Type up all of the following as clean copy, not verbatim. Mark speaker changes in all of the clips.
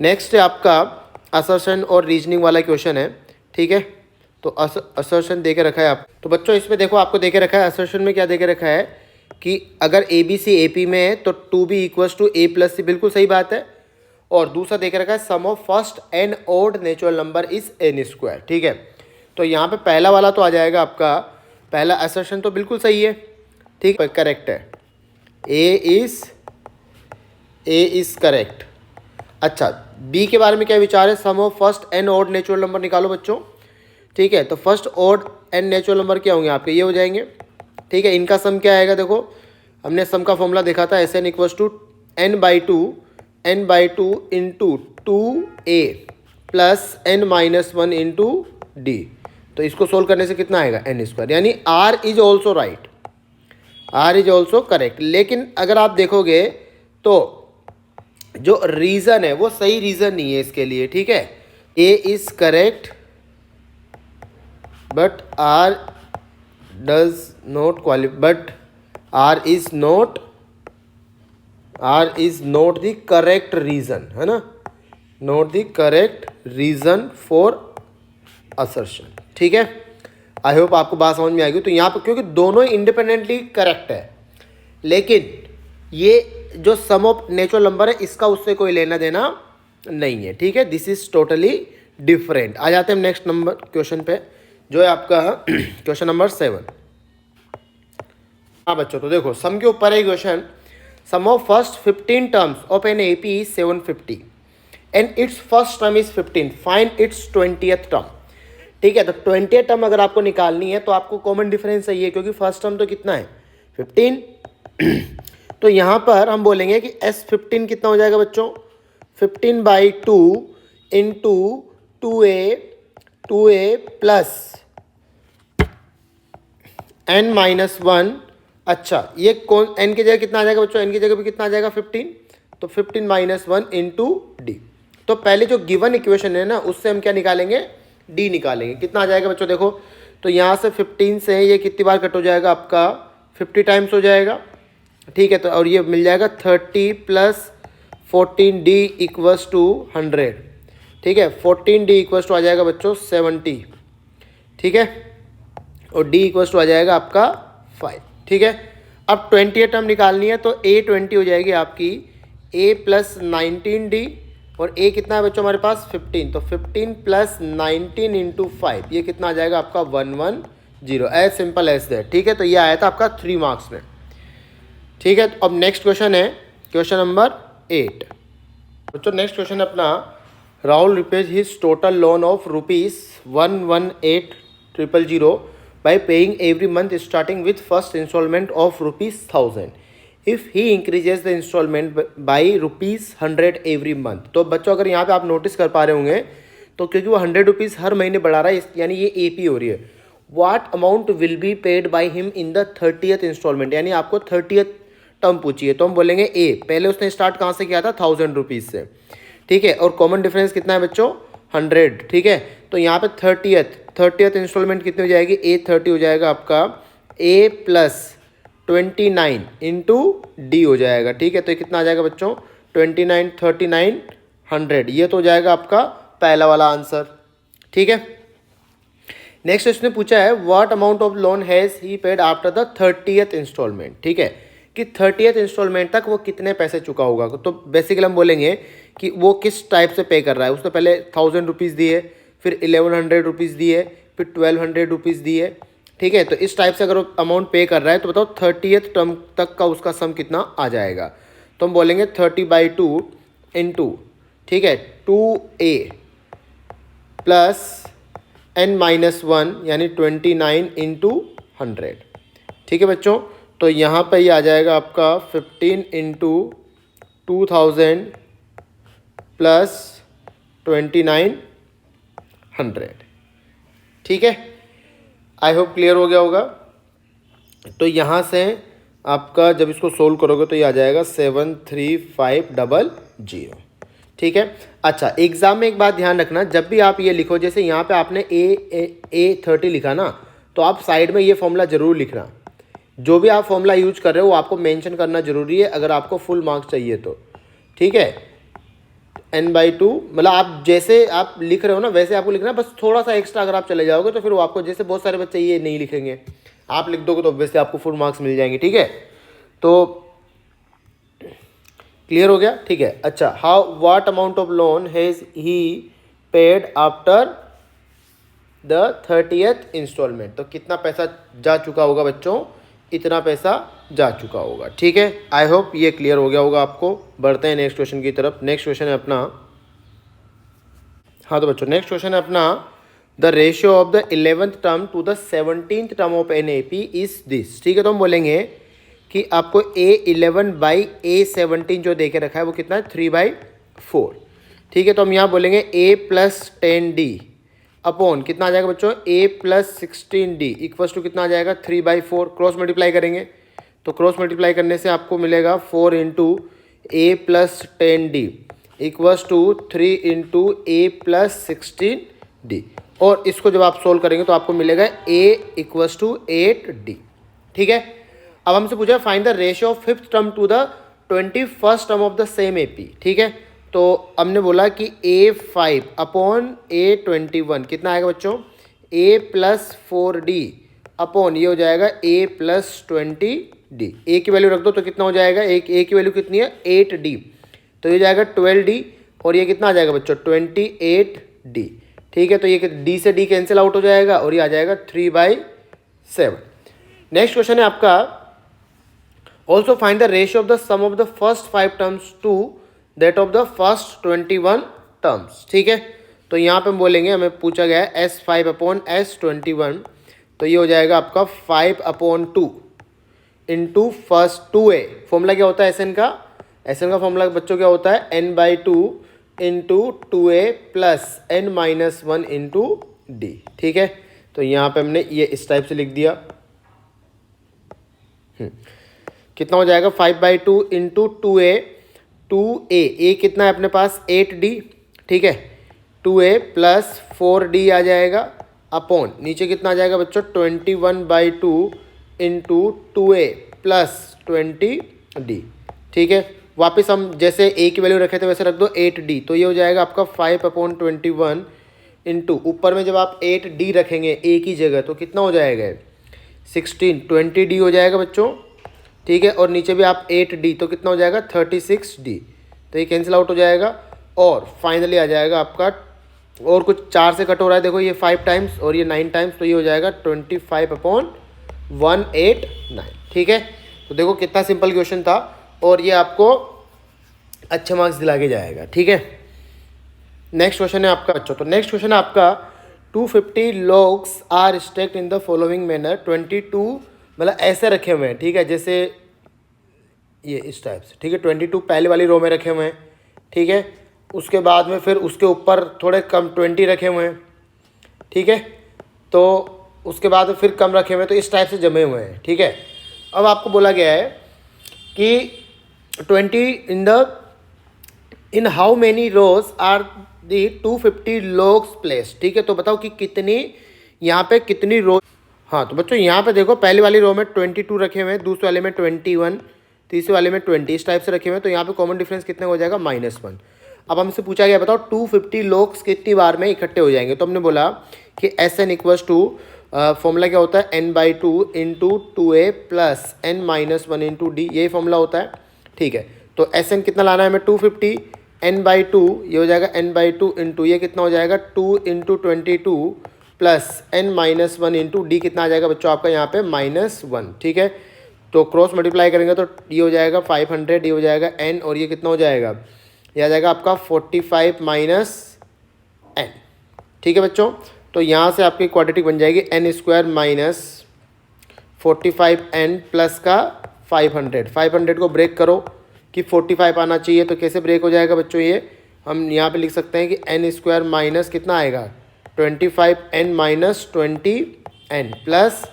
Speaker 1: Next है आपका assertion और रीजनिंग वाला क्वेश्चन है, ठीक है। तो असर्शन दे के रखा है आप, तो बच्चों इसमें देखो आपको दे के रखा है, असर्शन में क्या दे के रखा है कि अगर A B C A P में है तो 2b equals to a plus C, बिल्कुल सही बात है। और दूसरा दे के रखा है sum of first n odd natural number is n square, ठीक है। तो यहाँ पे पहला वाला तो आ जाएगा आपका, पहला असर्शन तो बिल्कुल सही है, ठीक है, करेक्ट है, ए इज करेक्ट। अच्छा, बी के बारे में क्या विचार है, sum of first n odd natural number निकालो बच्चों, ठीक है। तो first odd n natural number क्या होंगे आपके, ये हो जाएंगे, ठीक है। इनका सम क्या आएगा, देखो हमने सम का फॉर्मूला देखा था, S N equals to N by two into 2a plus n minus 1 into D. तो इसको सोल्व करने से कितना आएगा, एन स्क्वायर, यानी r is also right, r is also correct. लेकिन अगर आप देखोगे तो जो रीज़न है वो सही रीज़न नहीं है इसके लिए, ठीक है। a is correct but r does not qualify, but r is not the correct reason, है ना, not the correct reason for assertion, ठीक है। आई होप आपको बात समझ में आएगी। तो यहाँ पर क्योंकि दोनों इंडिपेंडेंटली करेक्ट है, लेकिन ये जो सम ऑफ नेचुरल नंबर है इसका उससे कोई लेना देना नहीं है, ठीक है, दिस इज टोटली डिफरेंट। आ जाते हैं हम नेक्स्ट नंबर क्वेश्चन पे, जो है आपका क्वेश्चन नंबर 7। हाँ बच्चों, तो देखो सम के ऊपर है question, sum of first 15 terms of an AP is 750 and its first term is 15, find its 20th term, ठीक है। तो 20th टर्म अगर आपको निकालनी है तो आपको कॉमन डिफरेंस चाहिए, क्योंकि फर्स्ट टर्म तो कितना है 15। तो यहाँ पर हम बोलेंगे कि S15 कितना हो जाएगा बच्चों, 15/2 into 2a plus n minus 1। अच्छा, ये कौन n की जगह कितना आ जाएगा बच्चों, n की जगह भी कितना आ जाएगा 15, तो 15 माइनस 1 इंटू डी। तो पहले जो गिवन इक्वेशन है ना उससे हम क्या निकालेंगे, d निकालेंगे। कितना आ जाएगा बच्चों, देखो तो यहाँ से 15 से ये कितनी बार कट हो जाएगा आपका, 50 टाइम्स हो जाएगा, ठीक है। तो और ये मिल जाएगा 30 प्लस 14d इक्वल्स टू 100, ठीक है। 14d इक्वल्स टू आ जाएगा बच्चों 70, ठीक है, और d इक्वल्स टू आ जाएगा आपका 5, ठीक है। अब 20th टर्म निकालनी है तो a20 हो जाएगी आपकी a प्लस 19d, और a कितना है बच्चों हमारे पास 15, तो 15 प्लस 19 इंटू 5, ये कितना आ जाएगा आपका 110, एज सिंपल एज दैट, ठीक है। तो ये आया था आपका 3 मार्क्स में, ठीक है। तो अब नेक्स्ट क्वेश्चन है क्वेश्चन नंबर 8। बच्चों नेक्स्ट क्वेश्चन अपना, Rahul repays his total loan of ₹118,000 by paying every month starting with first installment of ₹1000 if he increases the installment by ₹100 every month। तो बच्चों अगर यहाँ पे आप नोटिस कर पा रहे होंगे तो क्योंकि वो ₹100 हर महीने बढ़ा रहा है, यानी ये AP हो रही है। What amount will be paid by him in the 30th installment, यानी आपको 30th टर्म पूछी है, तो हम बोलेंगे ए, पहले उसने स्टार्ट कहाँ से किया था, ₹1000 से, ठीक है। और कॉमन डिफरेंस कितना है बच्चों 100, ठीक है। तो यहाँ पे 30th इंस्टॉलमेंट कितनी हो जाएगी, A30 हो जाएगा आपका A प्लस 29 इंटू डी हो जाएगा, ठीक है। तो कितना आ जाएगा बच्चों 29, 39, 100, ये तो हो जाएगा आपका पहला वाला आंसर, ठीक है। नेक्स्ट इसने पूछा है what amount of loan has he paid after the 30th installment, ठीक है, कि 30th इंस्टॉलमेंट तक वो कितने पैसे चुका होगा। तो बेसिकली हम बोलेंगे कि वो किस टाइप से पे कर रहा है। उसने पहले ₹1000 दिए, फिर ₹1100 दिए, फिर ₹1200 दिए, ठीक है। तो इस टाइप से अगर वो अमाउंट पे कर रहा है तो बताओ 30th टर्म तक का उसका सम कितना आ जाएगा। तो हम बोलेंगे 30/2 इंटू, ठीक है, 2a प्लस n माइनस 1 यानी 29 इंटू 100, ठीक है बच्चों। तो यहाँ पर ये आ जाएगा आपका 15 इंटू 2000 प्लस 2900, ठीक है। आई होप क्लियर हो गया होगा। तो यहाँ से आपका जब इसको सोल्व करोगे तो ये आ जाएगा 73500, ठीक है। अच्छा, एग्जाम में एक बात ध्यान रखना, जब भी आप ये लिखो, जैसे यहाँ पे आपने A30 लिखा ना, तो आप साइड में ये फॉर्मूला जरूर लिखना। जो भी आप फॉर्मूला यूज कर रहे हो वो आपको मेंशन करना जरूरी है अगर आपको फुल मार्क्स चाहिए तो, ठीक है। n/2, मतलब आप जैसे आप लिख रहे हो ना वैसे आपको लिखना है, बस थोड़ा सा एक्स्ट्रा अगर आप चले जाओगे तो फिर वो आपको, जैसे बहुत सारे बच्चे ये नहीं लिखेंगे, आप लिख दोगे तो ऑब्वियसली आपको फुल मार्क्स मिल जाएंगे, ठीक है। तो क्लियर हो गया, ठीक है। अच्छा, how what amount of loan has he paid after the 30th installment, तो कितना पैसा जा चुका होगा बच्चों, इतना पैसा जा चुका होगा, ठीक है। आई होप ये क्लियर हो गया होगा आपको। बढ़ते हैं नेक्स्ट क्वेश्चन की तरफ। नेक्स्ट क्वेश्चन है अपना, हाँ तो बच्चों नेक्स्ट क्वेश्चन है अपना, the ratio of the 11th term to the 17th term of NAP is this, ठीक है। तो हम बोलेंगे कि आपको A11/A17 जो दे के रखा है वो कितना है, 3/4, ठीक है। तो हम यहाँ बोलेंगे A+10D अपॉन कितना आ जाएगा बच्चों, A+16D इक्वल्स टू कितना आ जाएगा, 3/4। क्रॉस मल्टीप्लाई करेंगे तो क्रॉस मल्टीप्लाई करने से आपको मिलेगा 4 into A+10D equals to 3 into A+16D, और इसको जब आप सोल्व करेंगे तो आपको मिलेगा A इक्वल्स टू 8D, ठीक है। अब हमसे पूछा find the ratio of 5th term to the 21st term of the same AP, ठीक है। तो हमने बोला कि A5 अपॉन A21 कितना आएगा बच्चों, A+4D अपॉन ये हो जाएगा A+20D। A की वैल्यू रख दो तो कितना हो जाएगा, एक A की वैल्यू कितनी है, 8D, तो ये जाएगा 12D, और ये कितना आ जाएगा बच्चों, 28D, ठीक है। तो ये D से D कैंसिल आउट हो जाएगा और ये आ जाएगा 3/7। नेक्स्ट क्वेश्चन है आपका, also find the ratio of the sum of the first 5 terms to that of the first 21 terms, ठीक है। तो यहाँ पे हम बोलेंगे, हमें पूछा गया है S5 अपॉन S21, तो ये हो जाएगा आपका 5/2 इंटू फर्स्ट 2A। फॉर्मूला क्या होता है SN का, SN का फॉर्मूला बच्चों क्या होता है, n/2 into 2A plus n-1 into D, ठीक है। तो यहाँ पे हमने ये इस टाइप से लिख दिया, कितना हो जाएगा 5/2 इंटू 2A, 2A A कितना है अपने पास 8D, ठीक है, 2A प्लस 4D आ जाएगा अपॉन नीचे कितना आ जाएगा बच्चों 21/2 इंटू 2A प्लस 20D, ठीक है। वापस हम जैसे A की वैल्यू रखे थे वैसे रख दो 8D, तो ये हो जाएगा आपका 5/21 इंटू ऊपर में जब आप 8D रखेंगे A की जगह तो कितना हो जाएगा 16, 20D हो जाएगा बच्चों, ठीक है। और नीचे भी आप 8D तो कितना हो जाएगा 36D, तो ये कैंसिल आउट हो जाएगा, और फाइनली आ जाएगा आपका, और कुछ 4 से कट हो रहा है देखो, ये 5 टाइम्स और ये 9 टाइम्स, तो ये हो जाएगा 25/189, ठीक है। तो देखो कितना सिंपल क्वेश्चन था और ये आपको अच्छे मार्क्स दिला के जाएगा, ठीक है। नेक्स्ट क्वेश्चन है आपका बच्चों, तो नेक्स्ट क्वेश्चन है आपका 250 logs are stacked in the following manner, 22 मतलब ऐसे रखे हुए हैं, ठीक है, जैसे ये इस टाइप से, ठीक है। 22 पहले वाली रो में रखे हुए हैं, ठीक है। उसके बाद में फिर उसके ऊपर थोड़े कम 20 रखे हुए हैं, ठीक है। तो उसके बाद फिर कम रखे हुए हैं, तो इस टाइप से जमे हुए हैं, ठीक है। अब आपको बोला गया है कि 20 in how many rows are the 250 logs place, ठीक है। तो बताओ कि कितनी यहाँ पे कितनी रो, हाँ तो बच्चों यहाँ पे देखो पहली वाली रो में 22 रखे हुए हैं, दूसरे वाले में 21, तीसरे वाले में 20, इस टाइप से रखे हुए हैं, तो यहाँ पे कॉमन डिफरेंस कितने हो जाएगा -1। अब हमसे पूछा गया बताओ 250 logs कितनी बार में इकट्ठे हो जाएंगे, तो हमने बोला कि SN इक्वल्स टू फॉर्मूला क्या होता है n/2 into 2A plus n-1 into D, यही फॉर्मूला होता है, ठीक है। तो SN कितना लाना है हमें 250, n/2 ये हो जाएगा n/2 इंटू ये कितना हो जाएगा 2 into 22 plus n-1 into D कितना आ जाएगा बच्चों आपका यहाँ पे -1, ठीक है। तो क्रॉस मल्टीप्लाई करेंगे तो ये हो जाएगा 500, ये हो जाएगा n, और ये कितना हो जाएगा, ये आ जाएगा आपका 45 - n, ठीक है बच्चों। तो यहाँ से आपकी क्वाड्रेटिक बन जाएगी n² - 45n प्लस का 500 को ब्रेक करो कि 45 आना चाहिए, तो कैसे ब्रेक हो जाएगा बच्चों, ये हम यहाँ पे लिख सकते हैं कि n² माइनस कितना आएगा 25n - 20n plus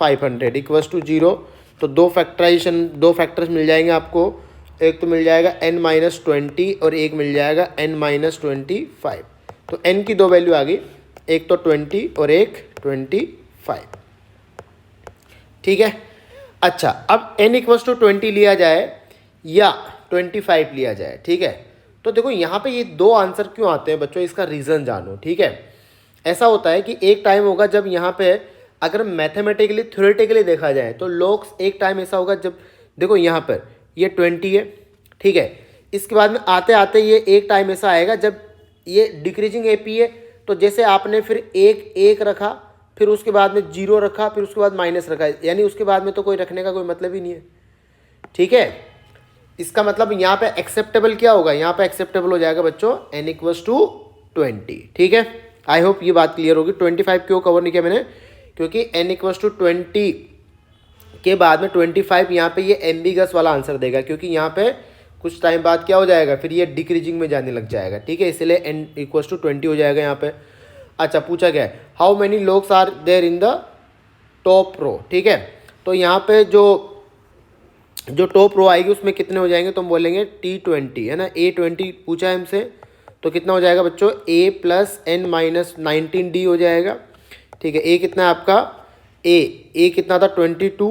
Speaker 1: 500 equals to 0। तो दो फैक्टर्स मिल जाएंगे आपको, एक तो मिल जाएगा n - 20 और एक मिल जाएगा n - 25। तो n की दो वैल्यू आ गई, एक तो 20 और एक 25, ठीक है। अच्छा अब n = 20 लिया जाए या 25 लिया जाए, ठीक है। तो देखो यहाँ पे ये 2 आंसर क्यों आते हैं बच्चों, इसका रीज़न जानो, ठीक है। ऐसा होता है कि एक टाइम होगा जब यहाँ पे अगर मैथमेटिकली थ्योरेटिकली देखा जाए तो लोग एक टाइम ऐसा होगा जब देखो यहाँ पर ये 20 है, ठीक है। इसके बाद में आते आते ये एक टाइम ऐसा आएगा जब ये डिक्रीजिंग एपी है, तो जैसे आपने फिर एक रखा, फिर उसके बाद में 0 रखा, फिर उसके बाद माइनस रखा, यानी उसके बाद में तो कोई रखने का कोई मतलब ही नहीं है, ठीक है। इसका मतलब यहाँ पे एक्सेप्टेबल क्या होगा, यहाँ पे एक्सेप्टेबल हो जाएगा बच्चों n=20, ठीक है। आई होप ये बात क्लियर होगी। 25 क्यों कवर नहीं किया मैंने, क्योंकि n=20 के बाद में 25 यहाँ पे ये एम्बिगस वाला आंसर देगा, क्योंकि यहाँ पे कुछ टाइम बाद क्या हो जाएगा, फिर ये डिक्रीजिंग में जाने लग जाएगा, ठीक है, इसलिए n=20 हो जाएगा यहाँ पे। अच्छा पूछा गया है how many logs are there in the top row, ठीक है। तो यहाँ पे जो टॉप रो आएगी उसमें कितने हो जाएंगे, तो हम बोलेंगे T20 है ना, A20 पूछा है हमसे, तो कितना हो जाएगा बच्चों A + n-19D हो जाएगा, ठीक है। A कितना है आपका, A कितना था 22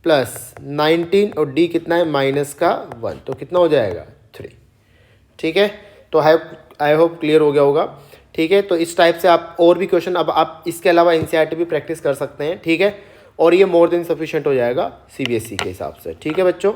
Speaker 1: + 19 और D कितना है -1, तो कितना हो जाएगा 3, ठीक है। तो आई होप क्लियर हो गया होगा, ठीक है। तो इस टाइप से आप और भी क्वेश्चन अब आप इसके अलावा एनसीईआरटी भी प्रैक्टिस कर सकते हैं, ठीक है। और ये मोर देन सफिशिएंट हो जाएगा सीबीएसई के हिसाब से, ठीक है बच्चों।